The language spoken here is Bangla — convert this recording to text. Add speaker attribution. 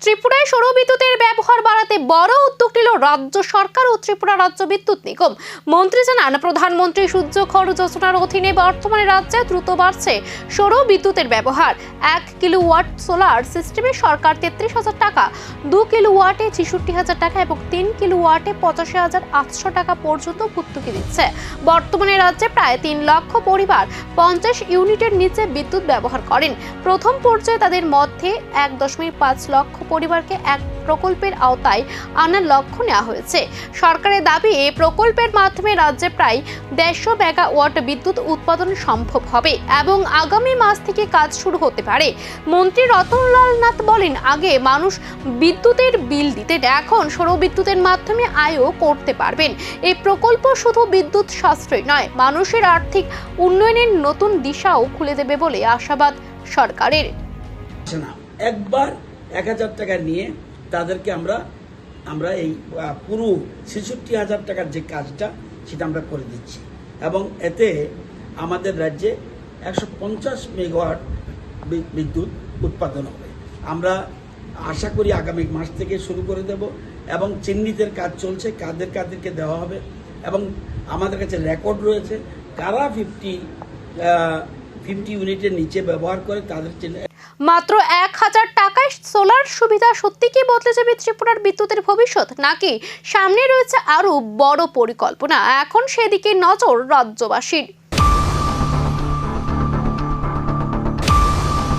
Speaker 1: ত্রিপুরায় সৌর বিদ্যুতের ব্যবহার বাড়াতে বড় উদ্যোগ নিল রাজ্য সরকার ও ত্রিপুরা রাজ্য বিদ্যুৎ নিগম। মন্ত্রী জানান, প্রধানমন্ত্রী সূর্য ঘর যোজনার অধীনে বর্তমানে রাজ্যে দ্রুত বাড়ছে সৌর বিদ্যুতের ব্যবহার। 1 কিলোওয়াট সোলার সিস্টেমে সরকার 33,000 টাকা, 2 কিলোওয়াটে 66,000 টাকা এবং 3 কিলোওয়াটে 85,800 টাকা পর্যন্ত ভর্তুকি দিচ্ছে। বর্তমানে রাজ্যে প্রায় 3 লক্ষ পরিবার 50 ইউনিটের নিচে বিদ্যুৎ ব্যবহার করেন। প্রথম পর্যায়ে তাদের মধ্যে 1.5 লক্ষ পরিবারকে এক প্রকল্পের আওতায় আনার লক্ষ্য নেওয়া হয়েছে। সরকারের দাবি, এই প্রকল্পের মাধ্যমে রাজ্যে প্রায় 150 মেগাওয়াট বিদ্যুৎ উৎপাদন সম্ভব হবে এবং আগামী মাস থেকে কাজ শুরু হতে পারে। মন্ত্রী রতনলাল নাথ বলেন, আগে মানুষ বিদ্যুতের বিল দিতেন, এখন সৌর বিদ্যুতের মাধ্যমে আয়ও করতে পারবেন। এই প্রকল্প শুধু বিদ্যুৎ সাশ্রয় নয়, মানুষের আর্থিক উন্নয়নের নতুন দিশাও খুলে দেবে বলে আশাবাদ সরকারের।
Speaker 2: একবার 1,000 টাকা নিয়ে তাদেরকে আমরা এই পুরো 66,000 টাকার যে কাজটা সেটা আমরা করে দিচ্ছি এবং এতে আমাদের রাজ্যে 150 মেগাওয়াট বিদ্যুৎ উৎপাদন হবে। আমরা আশা করি আগামী মাস থেকে শুরু করে দেব এবং চিহ্নিতের কাজ চলছে, কাদেরকে দেওয়া হবে এবং আমাদের কাছে রেকর্ড রয়েছে কারা 50 ইউনিটের নিচে ব্যবহার করে তাদের
Speaker 1: মাত্র 1,000 টাকায় সোলার সুবিধা সত্যি কি বদলে যাবে ত্রিপুরার বিদ্যুতের ভবিষ্যৎ, নাকি সামনে রয়েছে আরো বড় পরিকল্পনা? এখন সেদিকে নজর রাজ্যবাসীর।